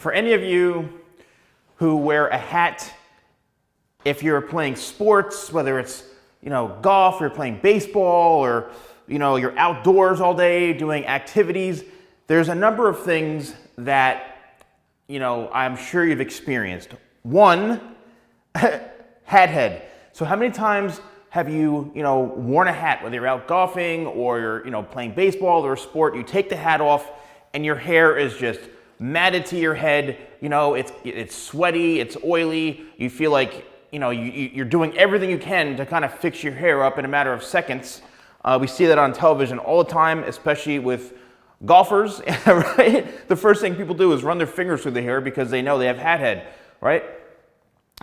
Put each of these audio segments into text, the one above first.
For any of you who wear a hat, if you're playing sports, whether it's, golf, or you're playing baseball, or, you're outdoors all day doing activities, there's a number of things that, I'm sure you've experienced. One, hat head. So how many times have you, worn a hat, whether you're out golfing or you're, playing baseball or a sport, you take the hat off and your hair is just matted to your head, it's sweaty, it's oily, you feel like, you're doing everything you can to kind of fix your hair up in a matter of seconds. We see that on television all the time, especially with golfers, right? The first thing people do is run their fingers through the hair because they know they have hat head, right?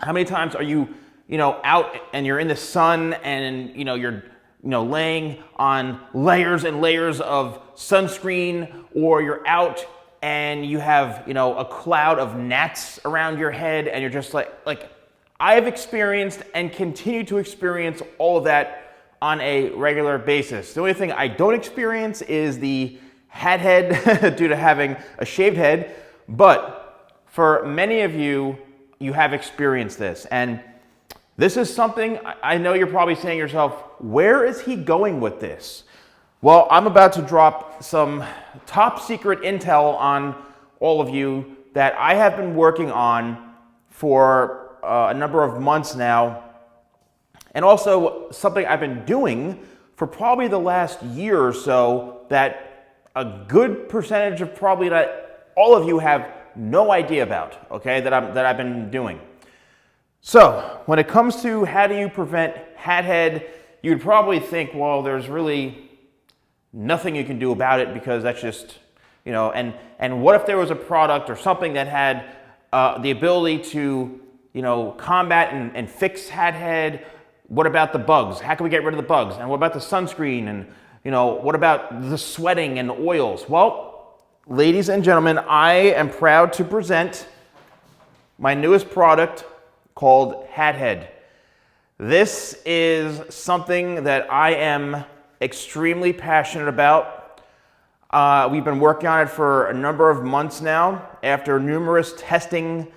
How many times are you, out and you're in the sun and, you're, laying on layers and layers of sunscreen, or you're out and you have, a cloud of gnats around your head and you're just like I have experienced and continue to experience all of that on a regular basis. The only thing I don't experience is the hat head due to having a shaved head, but for many of you, you have experienced this. And this is something I know you're probably saying to yourself, where is he going with this? Well, I'm about to drop some top secret intel on all of you that I have been working on for a number of months now, and also something I've been doing for probably the last year or so that a good percentage of probably not all of you have no idea about, okay, that I've been doing. So when it comes to how do you prevent hat head, you'd probably think, well, there's really nothing you can do about it because that's just, and what if there was a product or something that had the ability to, combat and fix hat head? What about the bugs? How can we get rid of the bugs? And what about the sunscreen? And, what about the sweating and oils? Well, ladies and gentlemen, I am proud to present my newest product called Hat Head. This is something that I am extremely passionate about. We've been working on it for a number of months now after numerous testing,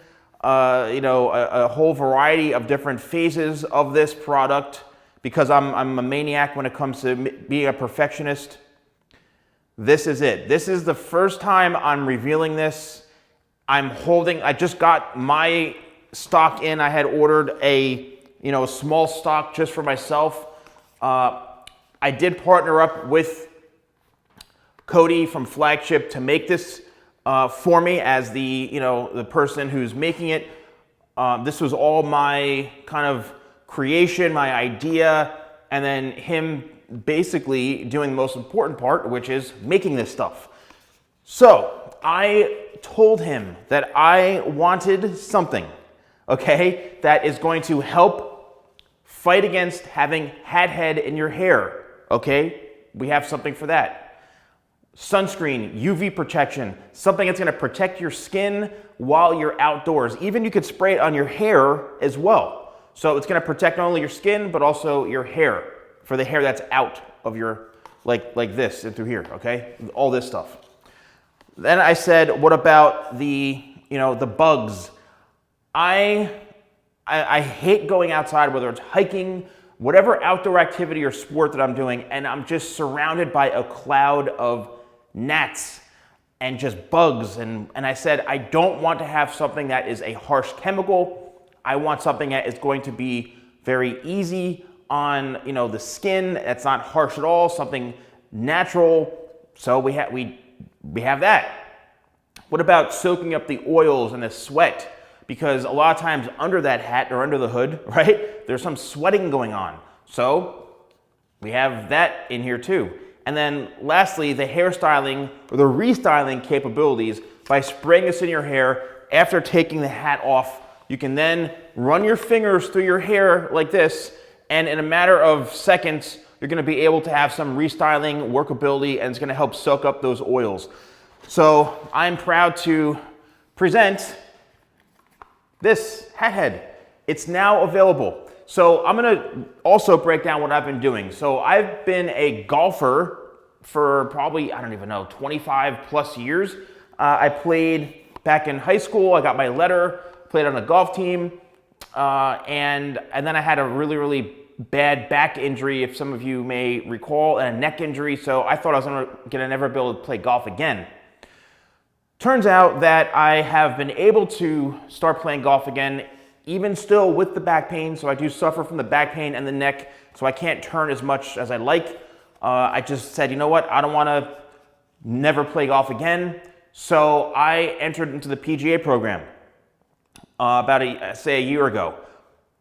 a whole variety of different phases of this product because I'm a maniac when it comes to being a perfectionist. This is it. This is the first time I'm revealing this. I just got my stock in. I had ordered a small stock just for myself. I did partner up with Cody from Flagship to make this for me as the person who's making it. This was all my kind of creation, my idea, and then him basically doing the most important part, which is making this stuff. So I told him that I wanted something, okay, that is going to help fight against having hat head in your hair, okay? We have something for that. Sunscreen, UV protection, something that's gonna protect your skin while you're outdoors. Even you could spray it on your hair as well. So it's gonna protect not only your skin, but also your hair, for the hair that's out of your, like this and through here, okay? All this stuff. Then I said, what about the bugs? I hate going outside, whether it's hiking, whatever outdoor activity or sport that I'm doing, and I'm just surrounded by a cloud of gnats and just bugs. And I said, I don't want to have something that is a harsh chemical. I want something that is going to be very easy on the skin. That's not harsh at all, something natural. So we have that. What about soaking up the oils and the sweat? Because a lot of times under that hat or under the hood, right, there's some sweating going on. So we have that in here too. And then lastly, the hairstyling or the restyling capabilities. By spraying this in your hair after taking the hat off, you can then run your fingers through your hair like this, and in a matter of seconds, you're gonna be able to have some restyling workability, and it's gonna help soak up those oils. So I'm proud to present this hat head. It's now available. So I'm gonna also break down what I've been doing. So I've been a golfer for probably, I don't even know, 25 plus years. I played back in high school, I got my letter, played on a golf team, and then I had a really, really bad back injury, if some of you may recall, and a neck injury, so I thought I was gonna never be able to play golf again. Turns out that I have been able to start playing golf again, even still with the back pain, so I do suffer from the back pain and the neck, so I can't turn as much as I like. I just said, you know what, I don't wanna never play golf again, so I entered into the PGA program about a year ago,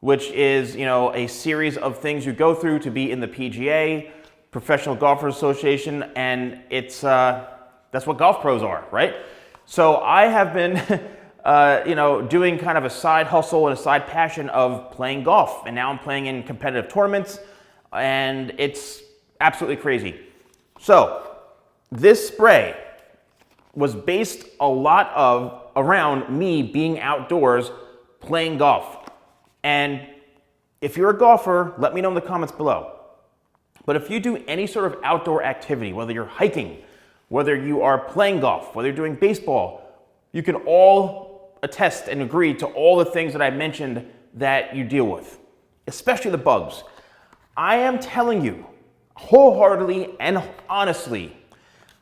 which is, you know, a series of things you go through to be in the PGA, Professional Golfers Association, and it's that's what golf pros are, right? So I have been, you know, doing kind of a side hustle and a side passion of playing golf, and now I'm playing in competitive tournaments, and it's absolutely crazy. So this spray was based a lot around me being outdoors playing golf. And if you're a golfer, let me know in the comments below. But if you do any sort of outdoor activity, whether you're hiking, whether you are playing golf, whether you're doing baseball, you can all attest and agree to all the things that I mentioned that you deal with, especially the bugs. I am telling you wholeheartedly and honestly,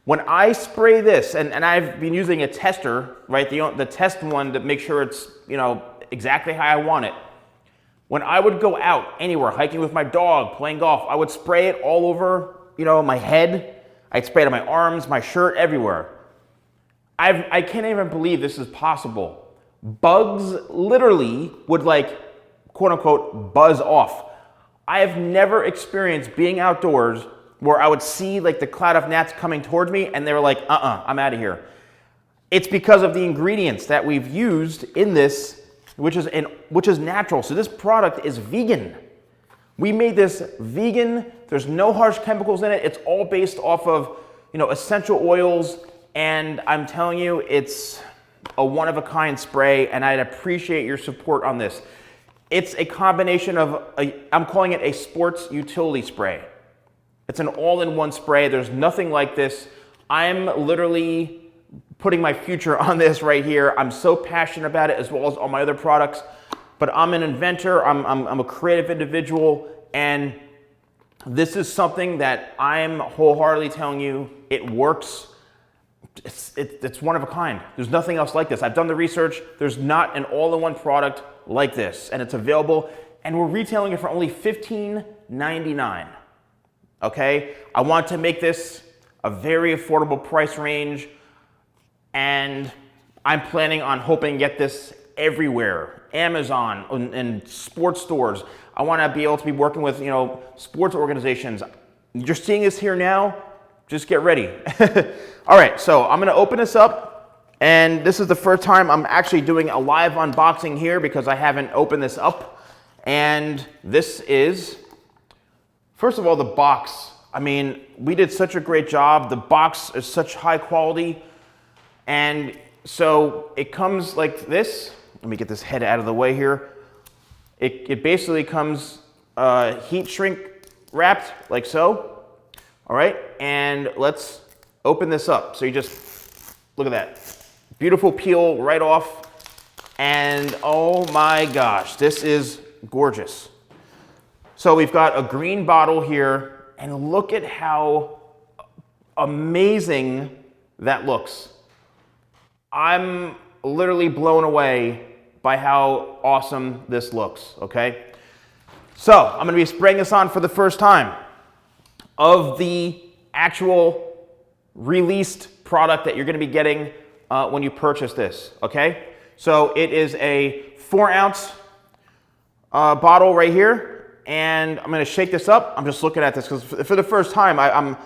when I spray this, and I've been using a tester, right, the test one to make sure it's, you know, exactly how I want it. When I would go out anywhere, hiking with my dog, playing golf, I would spray it all over, you know, my head. I'd spray it on my arms, my shirt, everywhere. I can't even believe this is possible. Bugs literally would, like, quote unquote, buzz off. I have never experienced being outdoors where I would see like the cloud of gnats coming towards me and they were like, I'm out of here. It's because of the ingredients that we've used in this, which is natural. So this product is vegan. We made this vegan. There's no harsh chemicals in it. It's all based off of, you know, essential oils. And I'm telling you, it's a one-of-a-kind spray, and I'd appreciate your support on this. It's a combination of, I'm calling it a sports utility spray. It's an all-in-one spray. There's nothing like this. I'm literally putting my future on this right here. I'm so passionate about it, as well as all my other products. But I'm an inventor, I'm a creative individual, and this is something that I'm wholeheartedly telling you, it works. It's one of a kind. There's nothing else like this. I've done the research. There's not an all-in-one product like this, and it's available, and we're retailing it for only $15.99. Okay? I want to make this a very affordable price range, and I'm planning on hoping to get this everywhere. Amazon and sports stores. I want to be able to be working with, you know, sports organizations. You're seeing this here now. Just get ready. All right, so I'm going to open this up, and this is the first time I'm actually doing a live unboxing here because I haven't opened this up. And this is, first of all, the box. I mean, we did such a great job. The box is such high quality. And so it comes like this. Let me get this head out of the way here. It basically comes heat shrink wrapped like so. All right, and let's open this up. So you just, look at that. Beautiful peel right off. And oh my gosh, this is gorgeous. So we've got a green bottle here, and look at how amazing that looks. I'm literally blown away by how awesome this looks, okay? So I'm gonna be spraying this on for the first time of the actual released product that you're gonna be getting when you purchase this, okay? So it is a 4-ounce bottle right here, and I'm gonna shake this up. I'm just looking at this because for the first time, I'm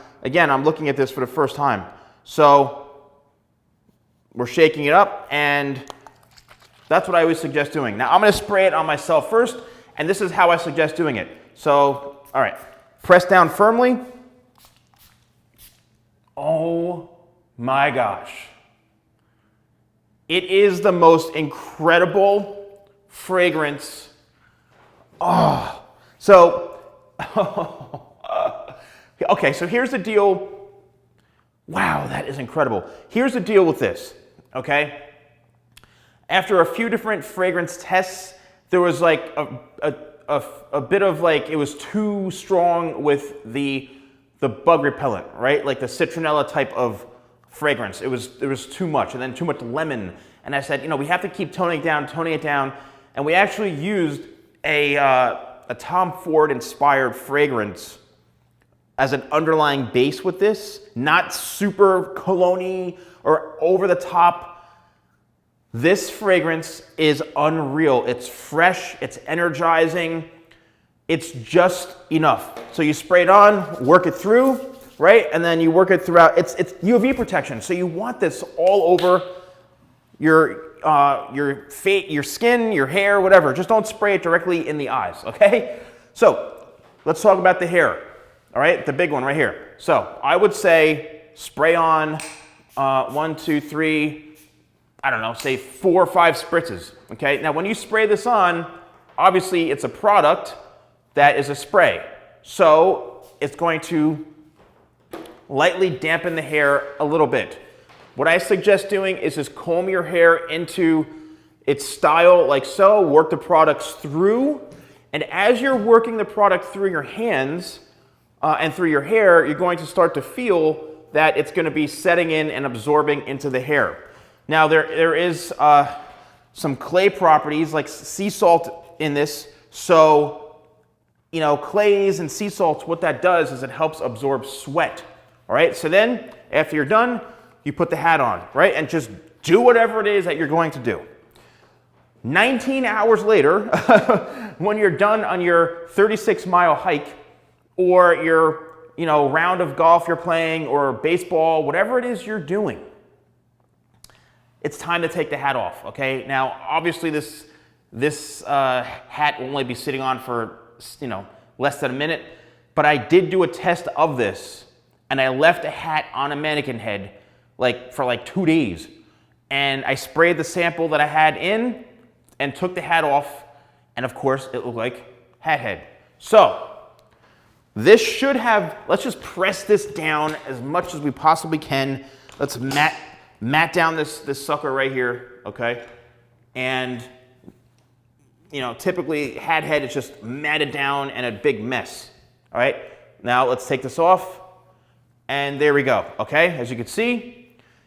looking at this for the first time. So we're shaking it up, and that's what I always suggest doing. Now I'm gonna spray it on myself first, and this is how I suggest doing it. So, all right. Press down firmly. Oh my gosh. It is the most incredible fragrance. Oh, so, okay, so here's the deal. Wow, that is incredible. Here's the deal with this, okay? after a few different fragrance tests, there was like a bit of like, it was too strong with the bug repellent, right? Like the citronella type of fragrance. It was too much, and then too much lemon. And I said, we have to keep toning it down. And we actually used a Tom Ford inspired fragrance as an underlying base with this, not super cologne-y or over the top. This fragrance is unreal. It's fresh, it's energizing, it's just enough. So you spray it on, work it through, right? And then you work it throughout. It's UV protection. So you want this all over your face, your skin, your hair, whatever. Just don't spray it directly in the eyes, okay? So let's talk about the hair, all right? The big one right here. So I would say spray on 1, 2, 3, I don't know, say 4 or 5 spritzes, okay? Now when you spray this on, obviously it's a product that is a spray. So it's going to lightly dampen the hair a little bit. What I suggest doing is just comb your hair into its style like so, work the products through, and as you're working the product through your hands and through your hair, you're going to start to feel that it's going to be setting in and absorbing into the hair. Now there is some clay properties like sea salt in this, so clays and sea salts, what that does is it helps absorb sweat. All right, so then after you're done, you put the hat on, right, and just do whatever it is that you're going to do. 19 hours later, when you're done on your 36-mile hike or your round of golf you're playing or baseball, whatever it is you're doing, it's time to take the hat off, okay? Now, obviously this hat will only be sitting on for, less than a minute, but I did do a test of this, and I left a hat on a mannequin head for 2 days. And I sprayed the sample that I had in and took the hat off, and of course, it looked like hat head. So, this should have, let's just press this down as much as we possibly can. Let's mat down this sucker right here, okay? And, typically hat head is just matted down and a big mess, all right? Now let's take this off, and there we go, okay? As you can see,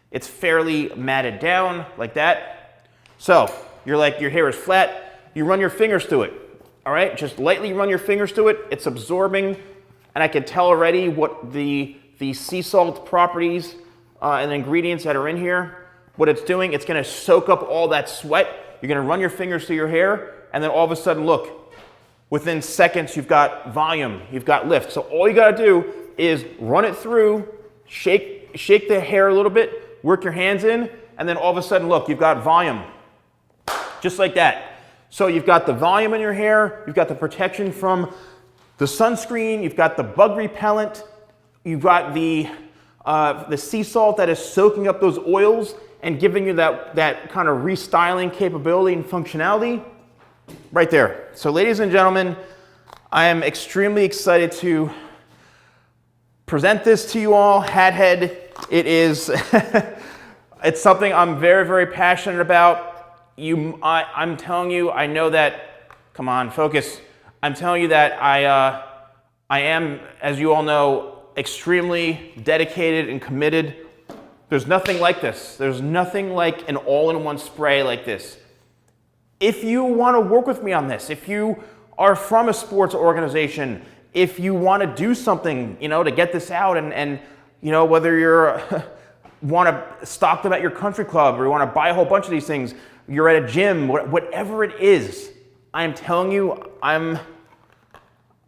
it's fairly matted down like that. So your hair is flat, you run your fingers through it, all right? Just lightly run your fingers through it. It's absorbing, and I can tell already what the sea salt properties and ingredients that are in here, what it's doing, it's gonna soak up all that sweat. You're gonna run your fingers through your hair, and then all of a sudden, look, within seconds, you've got volume, you've got lift. So all you gotta do is run it through, shake the hair a little bit, work your hands in, and then all of a sudden, look, you've got volume, just like that. So you've got the volume in your hair, you've got the protection from the sunscreen, you've got the bug repellent, you've got the sea salt that is soaking up those oils and giving you that kind of restyling capability and functionality right there. So ladies and gentlemen, I am extremely excited to present this to you all. Hat head, it is, it's something I'm very, very passionate about. I'm telling you, I know that, come on, focus. I'm telling you that I am, as you all know, extremely dedicated and committed. There's nothing like this. There's nothing like an all-in-one spray like this. If you want to work with me on this, if you are from a sports organization, if you want to do something, to get this out and whether you're want to stock them at your country club or you want to buy a whole bunch of these things, you're at a gym, whatever it is, I am telling you, I'm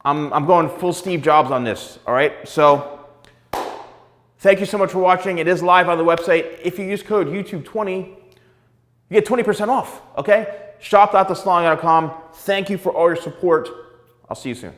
going full Steve Jobs on this, all right? So thank you so much for watching. It is live on the website. If you use code YouTube20, you get 20% off, okay? Shop.thesalonguy.com. Thank you for all your support. I'll see you soon.